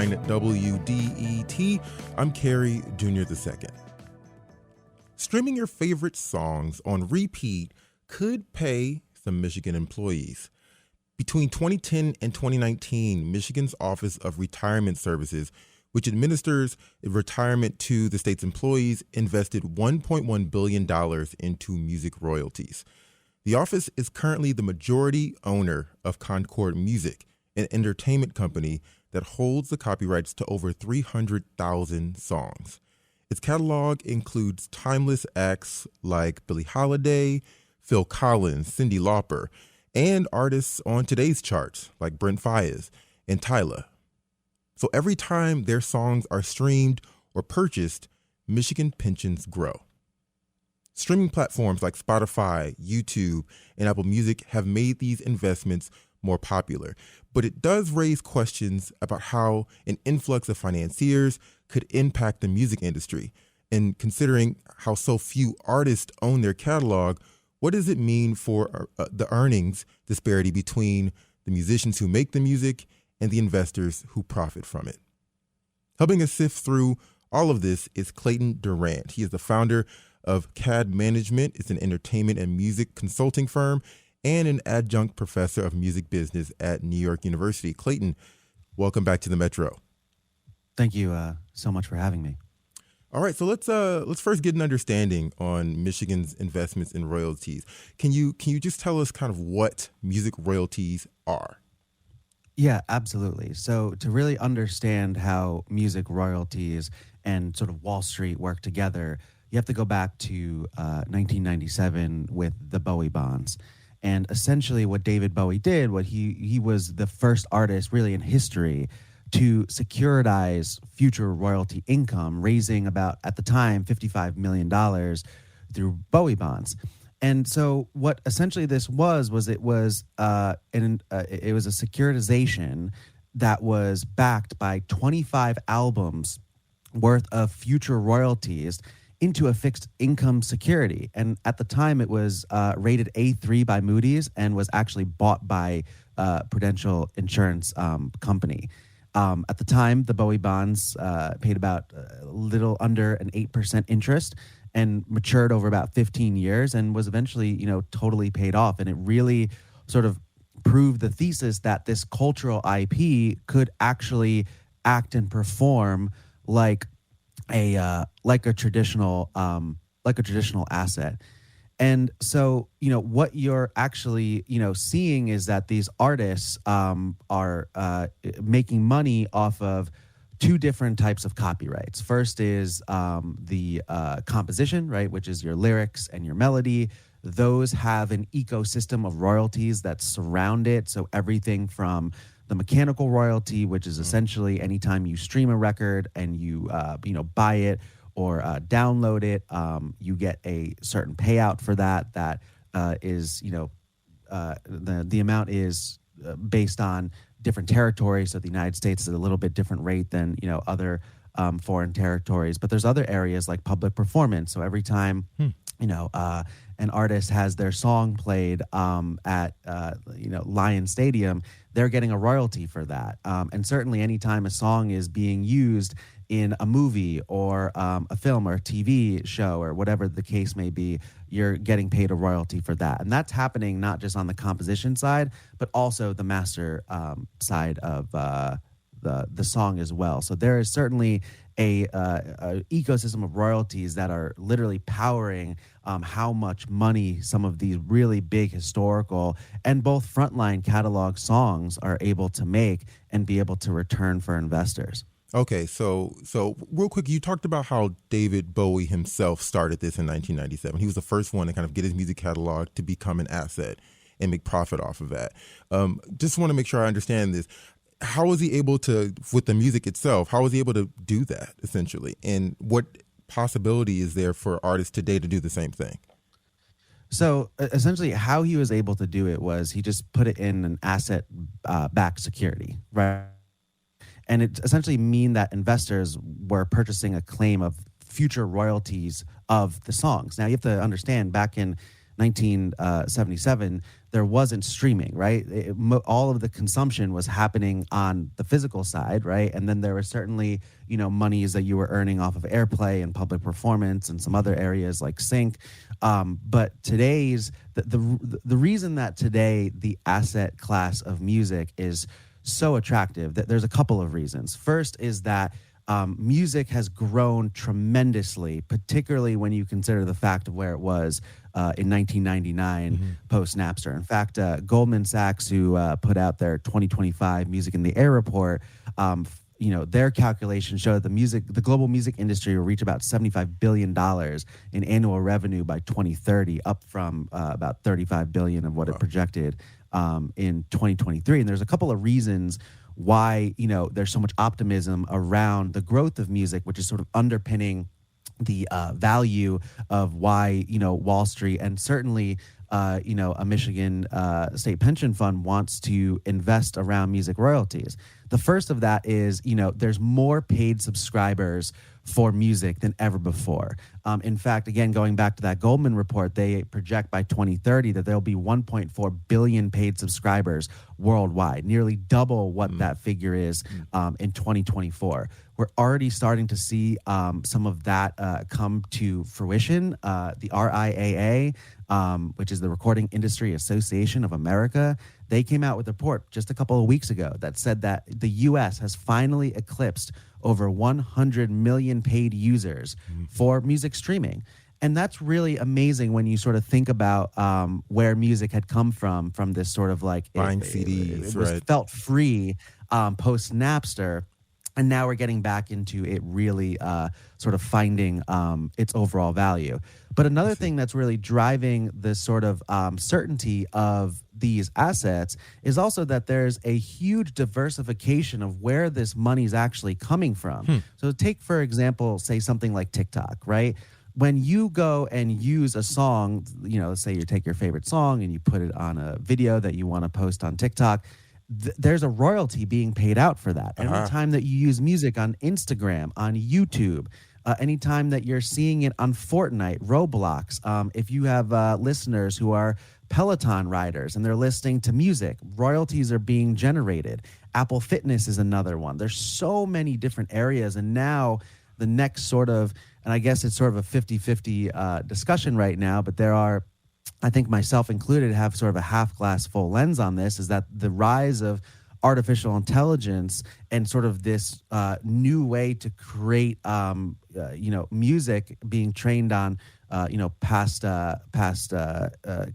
99.9 WDET. I'm Carrie Jr. II. Streaming your favorite songs on repeat could pay some Michigan employees. Between 2010 and 2019, Michigan's Office of Retirement Services, which administers retirement to the state's employees, invested $1.1 billion into music royalties. The office is currently the majority owner of Concord Music, an entertainment company that holds the copyrights to over 300,000 songs. Its catalog includes timeless acts like Billie Holiday, Phil Collins, Cyndi Lauper, and artists on today's charts like Brent Faiyaz and Tyla. So every time their songs are streamed or purchased, Michigan pensions grow. Streaming platforms like Spotify, YouTube, and Apple Music have made these investments more popular, but it does raise questions about how an influx of financiers could impact the music industry. And considering how so few artists own their catalog, what does it mean for the earnings disparity between the musicians who make the music and the investors who profit from it? Helping us sift through all of this is Clayton Durant. He is the founder of CAD Management. It's an entertainment and music consulting firm and an adjunct professor of music business at New York University. Clayton, welcome back to the Metro. Thank you so much for having me. All right, so let's first get an understanding on Michigan's investments in royalties. Can you just tell us kind of what music royalties are? Yeah, absolutely. So to really understand how music royalties and sort of Wall Street work together, you have to go back to 1997 with the Bowie bonds. And essentially what David Bowie did, he was the first artist really in history to securitize future royalty income, raising about, at the time, $55 million through Bowie bonds. And so what essentially this was it was a securitization that was backed by 25 albums worth of future royalties into a fixed income security. And at the time, it was rated A3 by Moody's and was actually bought by Prudential Insurance Company. At the time, the Bowie bonds paid about a little under an 8% interest and matured over about 15 years and was eventually, totally paid off. And it really sort of proved the thesis that this cultural IP could actually act and perform like a traditional asset. And so, what you're actually, seeing is that these artists are making money off of two different types of copyrights. First is the composition, right, which is your lyrics and your melody. Those have an ecosystem of royalties that surround it. So everything from the mechanical royalty, which is essentially anytime you stream a record and you buy it or download it, you get a certain payout for that. That is, the amount is based on different territories. So the United States is at a little bit different rate than other foreign territories. But there's other areas like public performance. So every time an artist has their song played at Lion Stadium, they're getting a royalty for that. And certainly anytime a song is being used in a movie or a film or a TV show or whatever the case may be, you're getting paid a royalty for that. And that's happening not just on the composition side, but also the master side of the song as well. So there is certainly a ecosystem of royalties that are literally powering how much money some of these really big historical and both frontline catalog songs are able to make and be able to return for investors. Okay, so real quick, you talked about how David Bowie himself started this in 1997. He was the first one to kind of get his music catalog to become an asset and make profit off of that. Just want to make sure I understand this. How was he able to, with the music itself, how was he able to do that, essentially? And what possibility is there for artists today to do the same thing? So essentially how he was able to do it was he just put it in an asset-backed security, right? And it essentially mean that investors were purchasing a claim of future royalties of the songs. Now, you have to understand, back in 1977, there wasn't streaming, right? All of the consumption was happening on the physical side, right? And then there were certainly, monies that you were earning off of airplay and public performance and some other areas like sync. But today's the reason that today the asset class of music is so attractive, that there's a couple of reasons. First is that music has grown tremendously, particularly when you consider the fact of where it was in 1999 post Napster. In fact, Goldman Sachs, who put out their 2025 Music in the Air report, their calculations show that the global music industry will reach about $75 billion in annual revenue by 2030, up from about $35 billion of what it projected in 2023. And there's a couple of reasons why there's so much optimism around the growth of music, which is sort of underpinning the value of why Wall Street and certainly a Michigan state pension fund wants to invest around music royalties. The first of that is there's more paid subscribers for music than ever before. In fact, again, going back to that Goldman report, they project by 2030 that there'll be 1.4 billion paid subscribers worldwide, nearly double what that figure is in 2024. We're already starting to see some of that come to fruition. The RIAA, which is the Recording Industry Association of America, they came out with a report just a couple of weeks ago that said that the U.S. has finally eclipsed over 100 million paid users for music streaming. And that's really amazing when you sort of think about where music had come from this sort of like buying CDs, it was felt free post Napster. And now we're getting back into it really sort of finding its overall value. But another thing that's really driving this sort of certainty of these assets is also that there's a huge diversification of where this money's actually coming from. So take, for example, say something like TikTok, right? When you go and use a song, let's say you take your favorite song and you put it on a video that you want to post on TikTok, there's a royalty being paid out for that. Anytime that you use music on Instagram, on YouTube, anytime that you're seeing it on Fortnite, Roblox, if you have listeners who are Peloton riders and they're listening to music, royalties are being generated. Apple Fitness is another one. There's so many different areas. And now the next sort of, and I guess it's sort of a 50-50 discussion right now, but there are, I think myself included, have sort of a half glass full lens on this, is that the rise of artificial intelligence and sort of this new way to create, music being trained on, past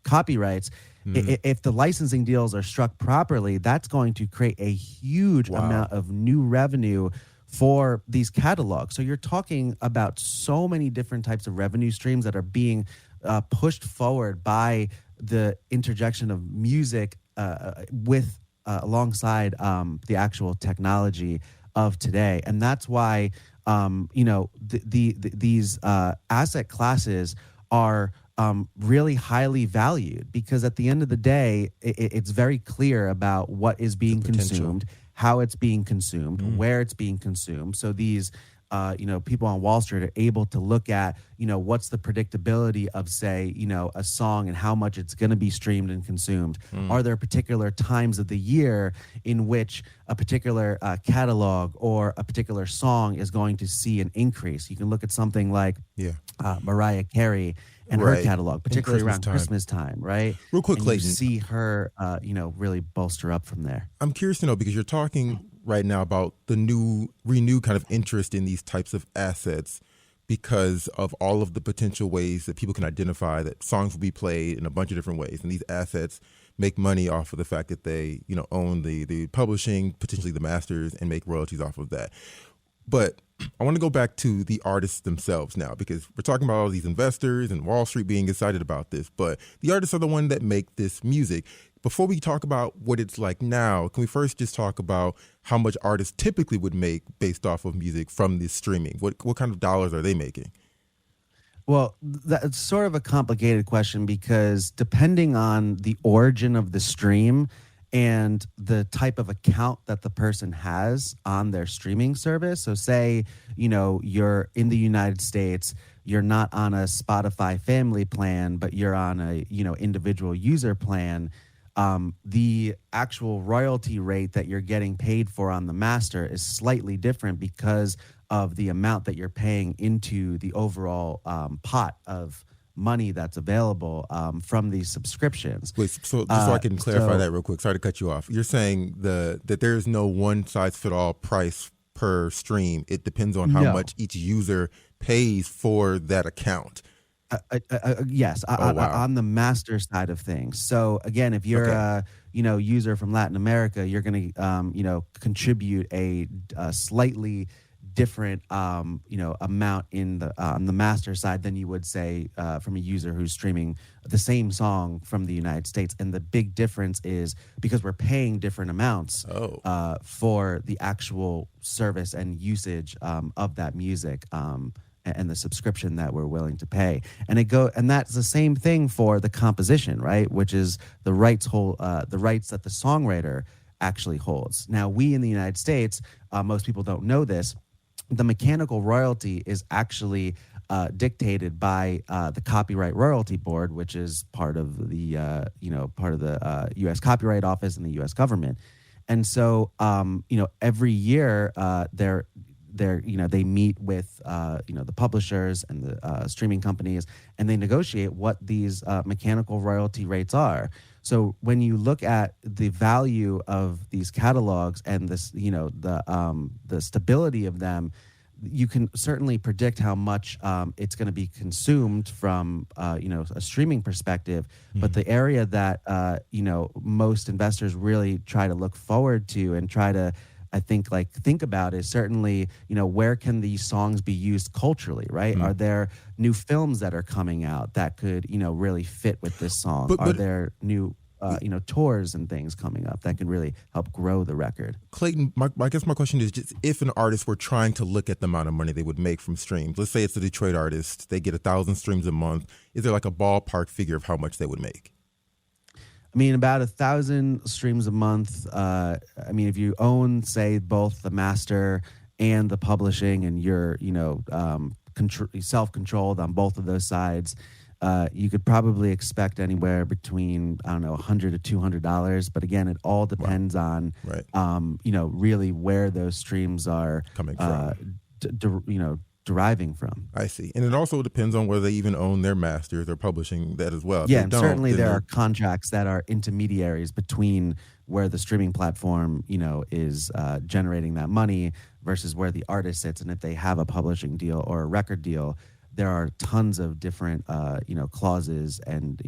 copyrights. If the licensing deals are struck properly, that's going to create a huge amount of new revenue for these catalogs. So you're talking about so many different types of revenue streams that are being pushed forward by the interjection of music with alongside the actual technology of today. And that's why these asset classes are really highly valued, because at the end of the day, it's very clear about what is being consumed, how it's being consumed, where it's being consumed. So these people on Wall Street are able to look at, what's the predictability of, say, a song and how much it's going to be streamed and consumed. Are there particular times of the year in which a particular catalog or a particular song is going to see an increase? You can look at something like Mariah Carey and her catalog, particularly around Christmas time, right? Real quick, and Clayton. You see her, really bolster up from there. I'm curious to know, because you're talking right now about the renewed kind of interest in these types of assets because of all of the potential ways that people can identify that songs will be played in a bunch of different ways. And these assets make money off of the fact that they, own the publishing, potentially the masters, and make royalties off of that. But I want to go back to the artists themselves now, because we're talking about all these investors and Wall Street being excited about this, but the artists are the one that make this music. Before we talk about what it's like now, can we first just talk about how much artists typically would make based off of music from this streaming? What kind of dollars are they making? Well, that's sort of a complicated question, because depending on the origin of the stream and the type of account that the person has on their streaming service. So say, you're in the United States, you're not on a Spotify family plan, but you're on a, individual user plan, the actual royalty rate that you're getting paid for on the master is slightly different because of the amount that you're paying into the overall pot of money that's available from these subscriptions. Wait, so just so I can clarify that real quick. Sorry to cut you off. You're saying that there's no one size fit all price per stream. It depends on how much each user pays for that account. Yes, on the master side of things. So again, if you're a user from Latin America, you're going to contribute a slightly different amount in the on the master side than you would say from a user who's streaming the same song from the United States. And the big difference is because we're paying different amounts for the actual service and usage of that music. And the subscription that we're willing to pay, and that's the same thing for the composition, right? Which is the rights that the songwriter actually holds. Now, we in the United States, most people don't know this. The mechanical royalty is actually dictated by the Copyright Royalty Board, which is part of the U.S. Copyright Office and the U.S. government, and so every year they meet with the publishers and the streaming companies, and they negotiate what these mechanical royalty rates are. So when you look at the value of these catalogs and this, the stability of them, you can certainly predict how much it's going to be consumed from a streaming perspective. Mm-hmm. But the area that most investors really try to look forward to and try to think about is certainly, where can these songs be used culturally, right? Mm. Are there new films that are coming out that could, really fit with this song? Are there new, tours and things coming up that can really help grow the record? Clayton, I guess my question is just if an artist were trying to look at the amount of money they would make from streams, let's say it's a Detroit artist, they get 1,000 streams a month. Is there like a ballpark figure of how much they would make? I mean, about 1,000 streams a month. If you own, say, both the master and the publishing, and you're, self-controlled on both of those sides, you could probably expect anywhere between, $100 to $200. But again, it all depends on, really where those streams are coming from. Deriving from. I see. And it also depends on whether they even own their masters or publishing that as well. Yeah, and certainly there are contracts that are intermediaries between where the streaming platform, is generating that money versus where the artist sits. And if they have a publishing deal or a record deal, there are tons of different, clauses and,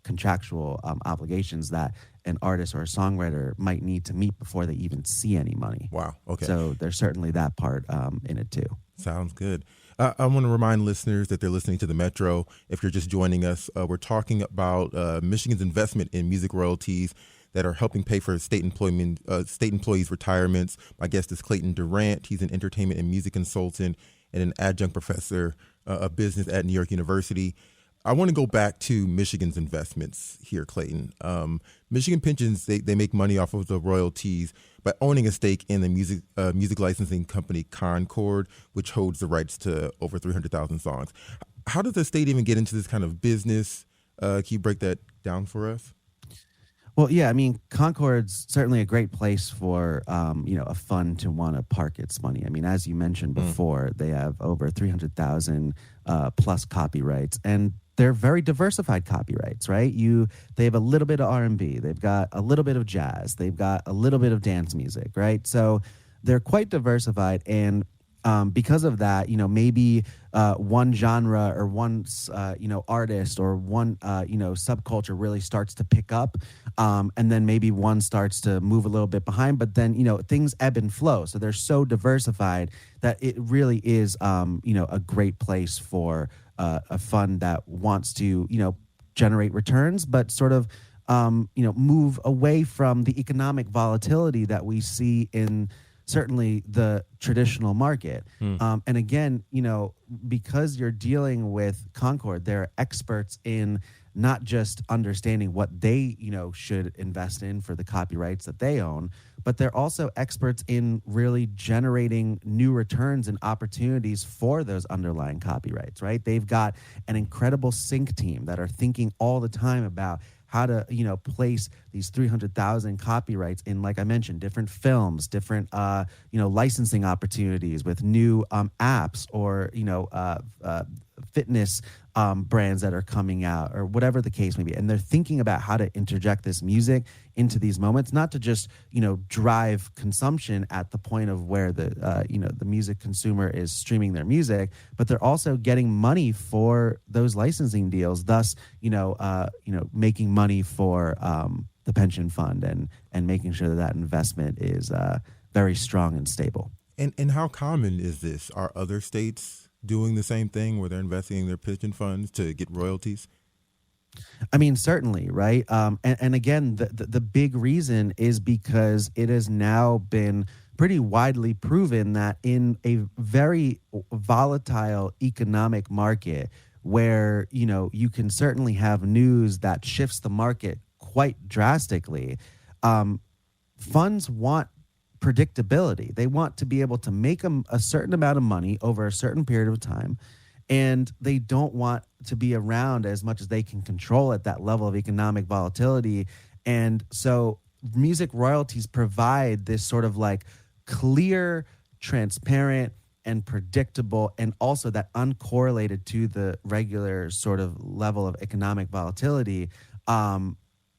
contractual obligations that an artist or a songwriter might need to meet before they even see any money. Wow. Okay. So there's certainly that part in it too. Sounds good. I want to remind listeners that they're listening to The Metro. If you're just joining us, we're talking about Michigan's investment in music royalties that are helping pay for state employees' retirements. My guest is Clayton Durant. He's an entertainment and music consultant and an adjunct professor of business at New York University. I want to go back to Michigan's investments here, Clayton. Michigan pensions, they make money off of the royalties by owning a stake in the music licensing company Concord, which holds the rights to over 300,000 songs. How does the state even get into this kind of business? Can you break that down for us? Well, yeah, Concord's certainly a great place for, a fund to want to park its money. As you mentioned before, they have over 300,000 plus copyrights, and they're very diversified copyrights, right? They have a little bit of R&B, they've got a little bit of jazz, they've got a little bit of dance music, right? So they're quite diversified, and because of that, maybe one genre or one, artist or one, subculture really starts to pick up, and then maybe one starts to move a little bit behind, but then, things ebb and flow. So they're so diversified that it really is, a great place for a fund that wants to, generate returns, but sort of, move away from the economic volatility that we see in certainly the traditional market. And again, because you're dealing with Concord, they're experts in not just understanding what they, should invest in for the copyrights that they own, but they're also experts in really generating new returns and opportunities for those underlying copyrights, right? They've got an incredible sync team that are thinking all the time about how to, place these 300,000 copyrights in, like I mentioned, different films, different, licensing opportunities with new apps or, fitness brands that are coming out or whatever the case may be. And they're thinking about how to interject this music into these moments, not to just, drive consumption at the point of where the music consumer is streaming their music, but they're also getting money for those licensing deals, thus, making money for the pension fund and making sure that investment is very strong and stable. And how common is this? Are other states doing the same thing where they're investing in their pension funds to get royalties? I mean, certainly, right? And again, the big reason is because it has now been pretty widely proven that in a very volatile economic market where, you can certainly have news that shifts the market quite drastically, funds want predictability. They want to be able to make a certain amount of money over a certain period of time, and they don't want to be around as much as they can control at that level of economic volatility. And so music royalties provide this sort of like clear, transparent, and predictable, and also that uncorrelated to the regular sort of level of economic volatility,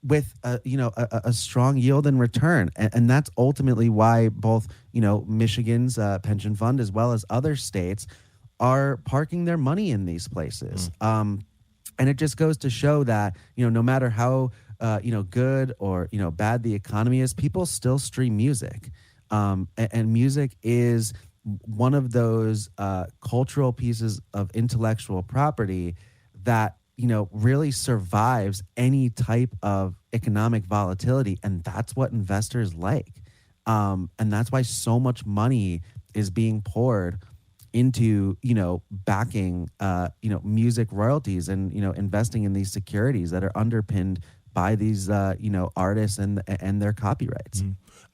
with a strong yield and return. And that's ultimately why both, Michigan's pension fund as well as other states are parking their money in these places. And it just goes to show that, no matter how, good or, bad the economy is, people still stream music. And music is one of those cultural pieces of intellectual property that, really survives any type of economic volatility. And that's what investors like. And that's why so much money is being poured into, backing, music royalties and, investing in these securities that are underpinned by these, artists and their copyrights.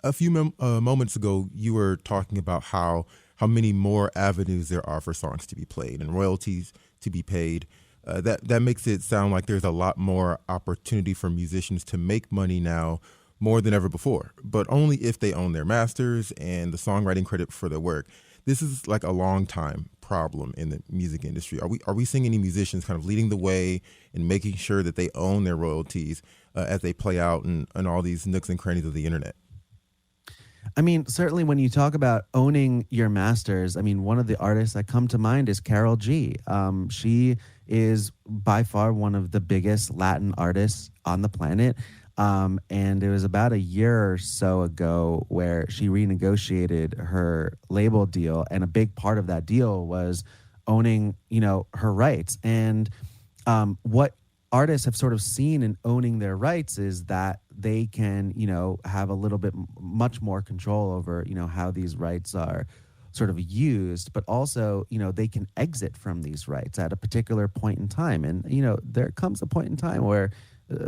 A few moments ago, you were talking about how many more avenues there are for songs to be played and royalties to be paid. That makes it sound like there's a lot more opportunity for musicians to make money now, more than ever before, but only if they own their masters and the songwriting credit for their work. This is like a long time problem in the music industry. Are we seeing any musicians kind of leading the way in making sure that they own their royalties as they play out in all these nooks and crannies of the internet? I mean, certainly when you talk about owning your masters, I mean, one of the artists that come to mind is Karol G. She is by far one of the biggest Latin artists on the planet. And it was about a year or so ago where she renegotiated her label deal. And a big part of that deal was owning, her rights. And what artists have sort of seen in owning their rights is that they can, have a little bit much more control over, how these rights are sort of used, but also, they can exit from these rights at a particular point in time. And, there comes a point in time where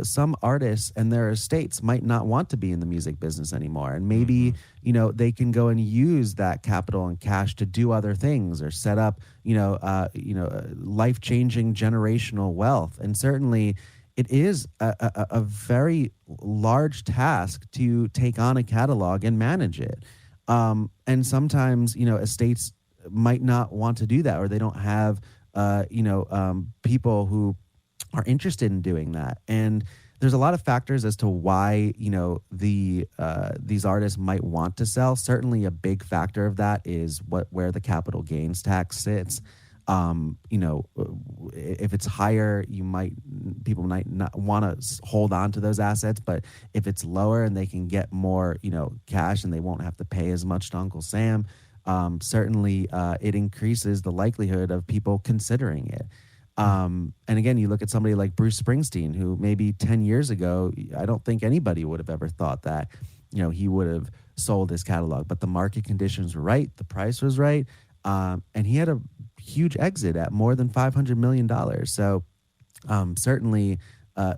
some artists and their estates might not want to be in the music business anymore. And maybe, they can go and use that capital and cash to do other things or set up, life-changing generational wealth. And certainly it is a very large task to take on a catalog and manage it. And sometimes, estates might not want to do that, or they don't have, people who are interested in doing that. And there's a lot of factors as to why, these artists might want to sell. Certainly a big factor of that is where the capital gains tax sits. If it's higher, people might not want to hold on to those assets, but if it's lower and they can get more, cash and they won't have to pay as much to Uncle Sam, certainly it increases the likelihood of people considering it. And again, you look at somebody like Bruce Springsteen, who maybe 10 years ago, I don't think anybody would have ever thought that, he would have sold his catalog, but the market conditions were right. The price was right. And he had a huge exit at more than $500 million. So certainly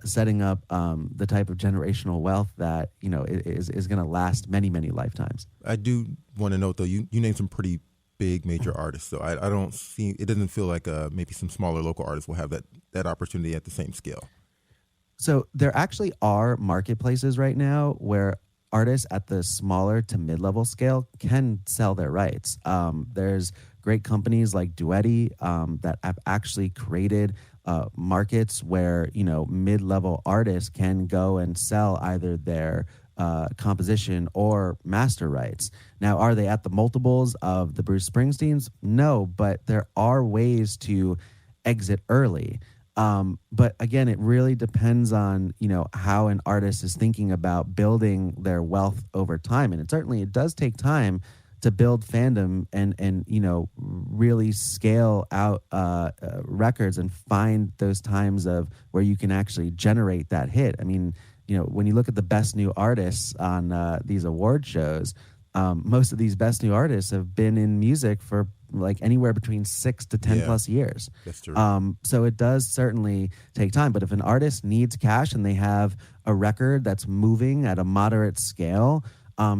setting up the type of generational wealth that is going to last many, many lifetimes. I do want to note though, you named some pretty big major artists, so I don't see, it doesn't feel like maybe some smaller local artists will have that opportunity at the same scale. So there actually are marketplaces right now where artists at the smaller to mid-level scale can sell their rights. There's great companies like Duetti that have actually created markets where mid-level artists can go and sell either their composition or master rights. Now, are they at the multiples of the Bruce Springsteens? No, but there are ways to exit early. But again, it really depends on, how an artist is thinking about building their wealth over time. And it does take time to build fandom and really scale out records and find those times of where you can actually generate that hit. I mean, when you look at the best new artists on these award shows, most of these best new artists have been in music for like anywhere between 6 to 10 plus years. That's true. So it does certainly take time. But if an artist needs cash and they have a record that's moving at a moderate scale,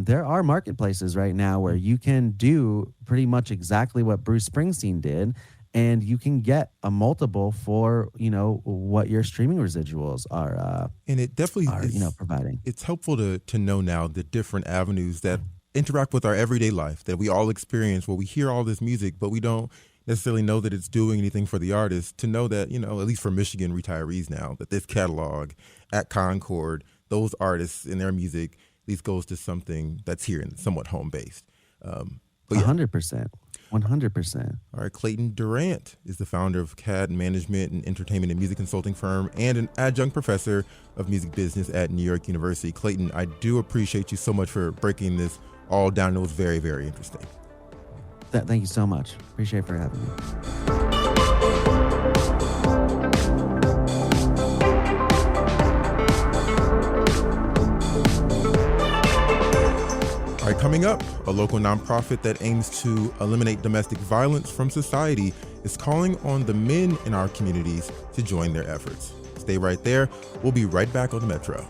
there are marketplaces right now where you can do pretty much exactly what Bruce Springsteen did, and you can get a multiple for what your streaming residuals are. And it definitely is providing. It's helpful to know now the different avenues that interact with our everyday life that we all experience, where we hear all this music, but we don't necessarily know that it's doing anything for the artist. To know that, at least for Michigan retirees now, that this catalog at Concord, those artists and their music, at least goes to something that's here and somewhat home-based. 100%. 100%. All right, Clayton Durant is the founder of CAD Management, an entertainment and music consulting firm, and an adjunct professor of music business at New York University. Clayton, I do appreciate you so much for breaking this all down. It was very, very interesting. Thank you so much. Appreciate it for having me. All right, coming up, a local nonprofit that aims to eliminate domestic violence from society is calling on the men in our communities to join their efforts. Stay right there. We'll be right back on the Metro.